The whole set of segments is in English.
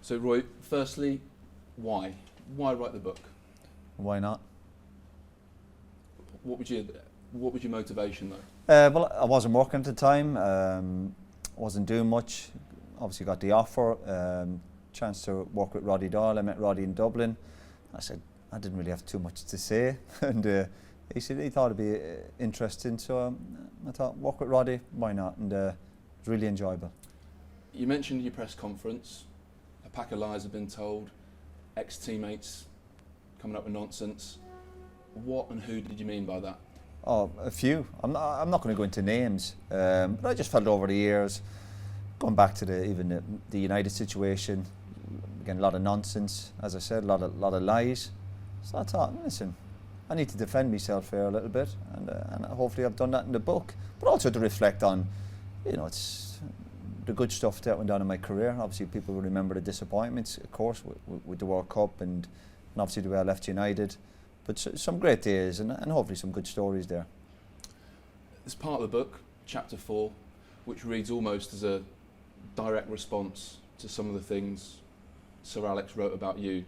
So Roy, firstly, why? Why write the book? Why not? What was your motivation though? Well, I wasn't working at the time. Wasn't doing much. Obviously got the offer, chance to work with Roddy Doyle. I met Roddy in Dublin. I said I didn't really have too much to say, and he said he thought it'd be interesting. So I thought, work with Roddy, why not? And it's really enjoyable. You mentioned your press conference. A pack of lies have been told. Ex-teammates coming up with nonsense. What and who did you mean by that? Oh, a few. I'm not going to go into names, but I just felt over the years, going back to the United situation, again, a lot of nonsense, as I said, a lot of lies. So I thought, listen, I need to defend myself here a little bit, and hopefully I've done that in the book. But also to reflect on, it's the good stuff that went down in my career. Obviously, people will remember the disappointments, of course, with the World Cup and obviously the way I left United. But some great days and hopefully some good stories there. As part of the book, chapter 4, which reads almost as a direct response to some of the things Sir Alex wrote about you.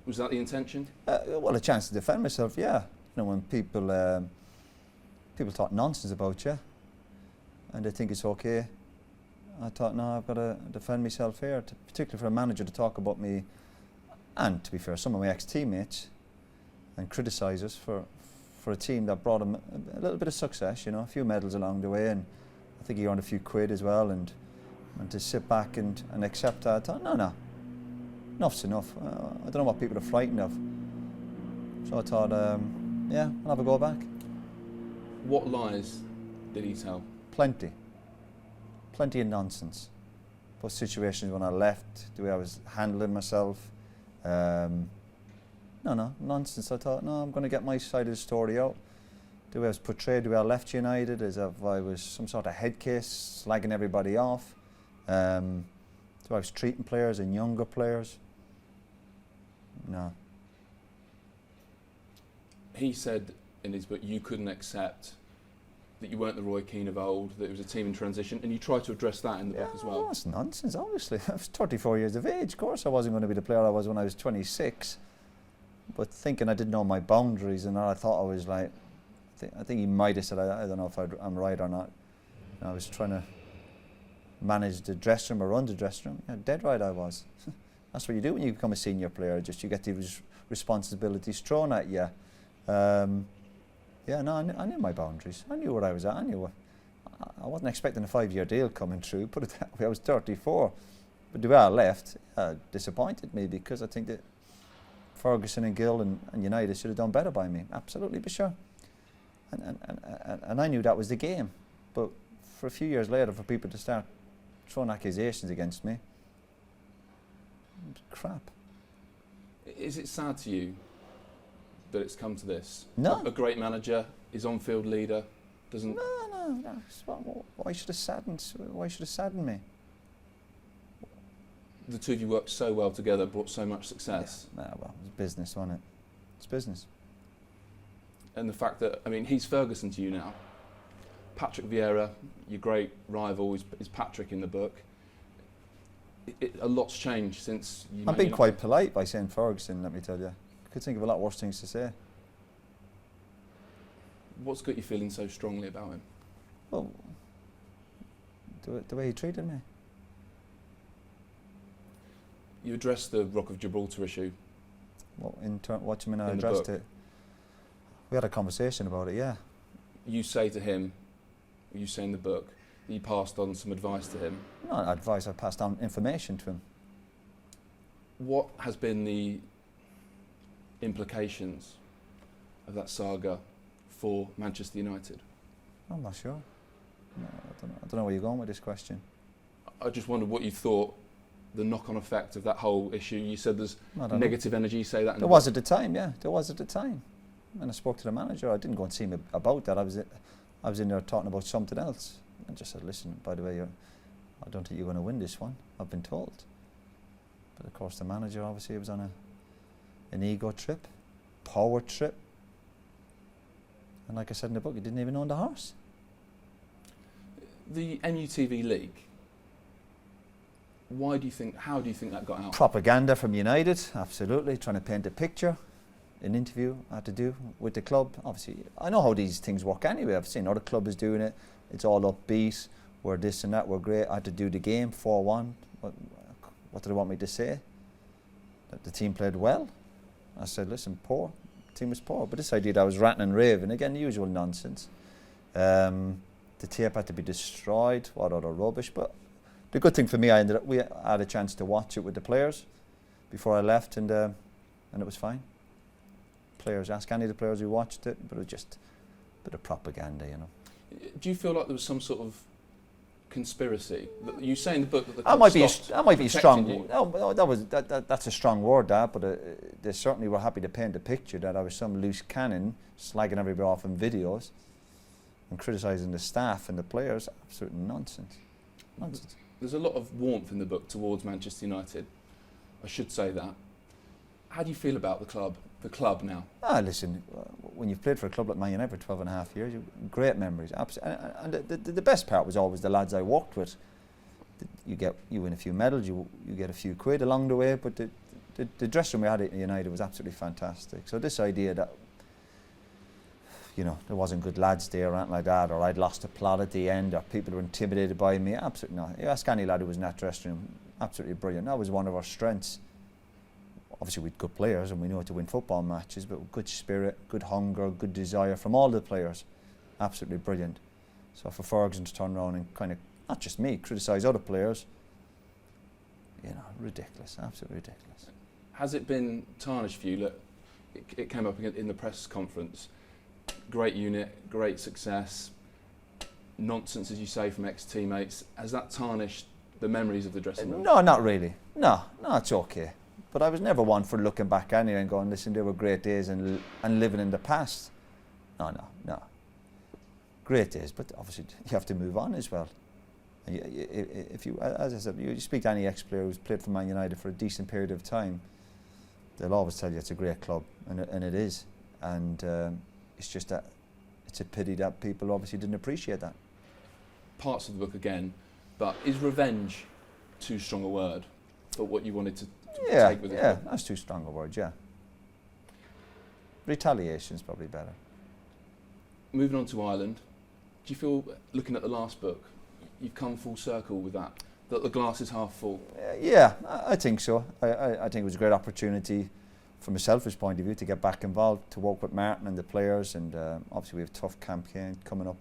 Was that the intention? Well, a chance to defend myself, yeah. When people talk nonsense about you and they think it's okay, I thought, no, I've got to defend myself here, particularly for a manager to talk about me, and to be fair, some of my ex-teammates, and criticise us for a team that brought him a little bit of success, a few medals along the way, and I think he earned a few quid as well, and to sit back and accept that, I thought, no, enough's enough. I don't know what people are frightened of. So I thought, yeah, I'll have a go back. What lies did he tell? Plenty of nonsense. Both situations when I left, the way I was handling myself. No, nonsense. I thought, no, I'm going to get my side of the story out. The way I was portrayed, the way I left United, as if I was some sort of head case, slagging everybody off. The way I was treating players and younger players. No. He said in his book you couldn't accept that you weren't the Roy Keane of old, that it was a team in transition, and you tried to address that in the book as well. Well, that's nonsense, obviously. I was 34 years of age. Of course I wasn't going to be the player I was when I was 26. But thinking I didn't know my boundaries, and I thought I was like, I think he might have said, I don't know if I'm right or not. I was trying to manage the dressing room or run the dressing room. Yeah, dead right I was. That's what you do when you become a senior player. Just you get these responsibilities thrown at you. Yeah, no, I knew my boundaries. I knew what I was at. I wasn't expecting a 5-year deal coming through. Put it that way. I was 34, but the way I left disappointed me, because I think that Ferguson and Gill and United should have done better by me. Absolutely, for sure. And I knew that was the game. But for a few years later, for people to start throwing accusations against me, it was crap. Is it sad to you that it's come to this? No. A great manager, his on-field leader, doesn't... No. Why should it sadden me? The two of you worked so well together, brought so much success. Yeah. Well, it was business, wasn't it? It's business. And the fact that, he's Ferguson to you now. Patrick Vieira, your great rival, is Patrick in the book. A lot's changed since you... I'm being quite polite by saying Ferguson, let me tell you. I could think of a lot worse things to say. What's got you feeling so strongly about him? Well, the way he treated me. You addressed the Rock of Gibraltar issue. What do you mean I addressed it? We had a conversation about it, yeah. You say to him, you say in the book, that you passed on some advice to him. Not advice, I passed on information to him. What has been the implications of that saga for Manchester United? I'm not sure. No, I don't know where you're going with this question. I just wondered what you thought the knock-on effect of that whole issue. You said there's negative energy, you say that in there was at the time, yeah. There was at the time. And I spoke to the manager. I didn't go and see him about that. I was in there talking about something else. I just said, listen, by the way, I don't think you're going to win this one, I've been told. But of course the manager, obviously, was on an ego trip, power trip. And like I said in the book, he didn't even own the horse. The MUTV League, Why do you think? How do you think that got out? Propaganda from United, absolutely, trying to paint a picture. An interview I had to do with the club. Obviously, I know how these things work anyway. I've seen other clubs doing it. It's all upbeat. We're this and that. We're great. I had to do the game 4-1. What did they want me to say? That the team played well. I said, listen, poor. The team was poor. But this idea that I was ranting and raving, again, the usual nonsense. The tape had to be destroyed. What other rubbish? But the good thing for me, we had a chance to watch it with the players before I left, and it was fine. Players, ask any of the players who watched it, but it was just a bit of propaganda, you know. Do you feel like there was some sort of conspiracy? You say in the book that the that might be strong. you. No, that's a strong word, but they certainly were happy to paint a picture that I was some loose cannon slagging everybody off in videos and criticising the staff and the players. Absolute nonsense. There's a lot of warmth in the book towards Manchester United. I should say that. How do you feel about the club? The club now? Listen, when you've played for a club like Man United for 12 and a half years, great memories. And the best part was always the lads I worked with. You win a few medals, you get a few quid along the way, but the dressing room we had at United was absolutely fantastic. So this idea that, you know, there wasn't good lads there or anything like that, or I'd lost a plot at the end, or people were intimidated by me, absolutely not. You ask any lad who was in that dressing room, absolutely brilliant. That was one of our strengths. Obviously we had good players and we knew how to win football matches, but good spirit, good hunger, good desire from all the players. Absolutely brilliant. So for Ferguson to turn around and kind of, not just me, criticise other players, you know, ridiculous, absolutely ridiculous. Has it been tarnished for you? Look, it came up in the press conference. Great unit, great success, nonsense, as you say, from ex-teammates. Has that tarnished the memories of the dressing room? No, not really. No, it's okay. But I was never one for looking back anyway and going, listen, they were great days and living in the past. No. Great days, but obviously you have to move on as well. If you, as I said, you speak to any ex-player who's played for Man United for a decent period of time, they'll always tell you it's a great club, and it is. And it's just that it's a pity that people obviously didn't appreciate that. Parts of the book again, but is revenge too strong a word for what you wanted to take with it? Yeah, that's too strong a word, yeah. Retaliation is probably better. Moving on to Ireland, do you feel, looking at the last book, you've come full circle with that the glass is half full? Yeah, I think so. I think it was a great opportunity from a selfish point of view to get back involved, to work with Martin and the players, and obviously we have a tough campaign coming up.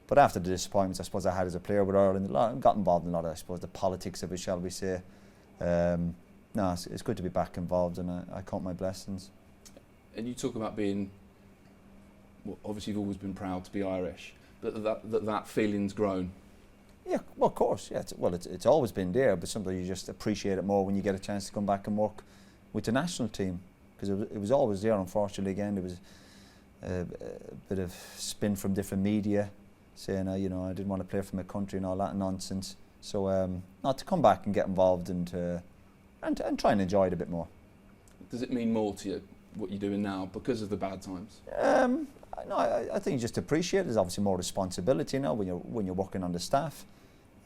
But after the disappointments I suppose I had as a player with Ireland, I got involved in a lot of, I suppose, the politics of it, shall we say. No, it's good to be back involved, and I count my blessings. And you talk about being, well, obviously you've always been proud to be Irish, but that feeling's grown. Yeah, well, of course, yeah. It's always been there, but sometimes you just appreciate it more when you get a chance to come back and work with the national team, because it was always there. Unfortunately, again, there was a bit of spin from different media saying, I didn't want to play for my country and all that nonsense. So, not to come back and get involved and try and enjoy it a bit more. Does it mean more to you what you're doing now because of the bad times? No, I think you just appreciate it. There's obviously more responsibility now when you're working on the staff.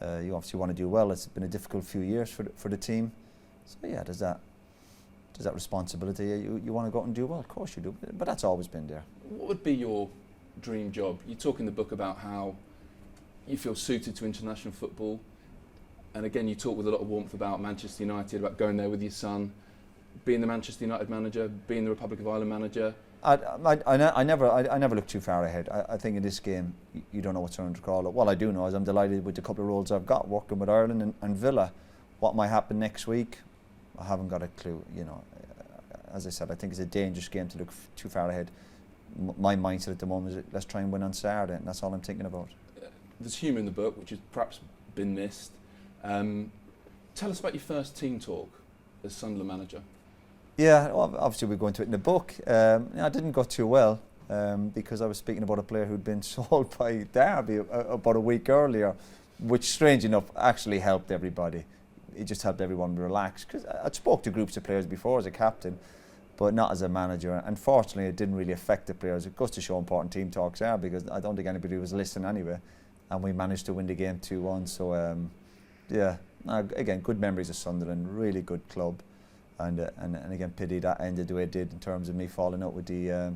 You obviously want to do well. It's been a difficult few years for the team. So yeah, there's that responsibility. You want to go out and do well, of course you do. But that's always been there. What would be your dream job? You talk in the book about how you feel suited to international football. And again, you talk with a lot of warmth about Manchester United, about going there with your son, being the Manchester United manager, being the Republic of Ireland manager. I never look too far ahead. I think in this game, you don't know what's around the corner. What I do know is I'm delighted with the couple of roles I've got, working with Ireland and Villa. What might happen next week, I haven't got a clue. As I said, I think it's a dangerous game to look too far ahead. My mindset at the moment is let's try and win on Saturday, and that's all I'm thinking about. There's humour in the book, which has perhaps been missed. Tell us about your first team talk as Sunderland manager. Yeah, well, obviously we go into it in the book. I didn't go too well because I was speaking about a player who'd been sold by Derby about a week earlier, which, strange enough, actually helped everybody. It just helped everyone relax, because I'd spoke to groups of players before as a captain, but not as a manager. Unfortunately, it didn't really affect the players. It goes to show how important team talks are, because I don't think anybody was listening anyway, and we managed to win the game 2-1. So Yeah. Again, good memories of Sunderland, really good club, and again, pity that ended the way it did in terms of me falling out with the,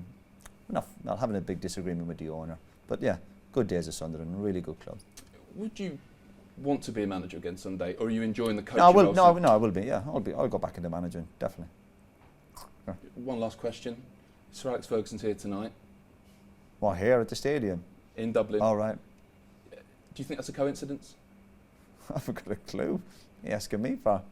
not having a big disagreement with the owner. But yeah, good days of Sunderland, really good club. Would you want to be a manager again someday, or are you enjoying the coaching? I will be. Yeah, I'll go back into managing, definitely. Yeah. One last question. Sir Alex Ferguson's here tonight. Well, here at the stadium. In Dublin. All right. Do you think that's a coincidence? I haven't got a clue. You're asking me for.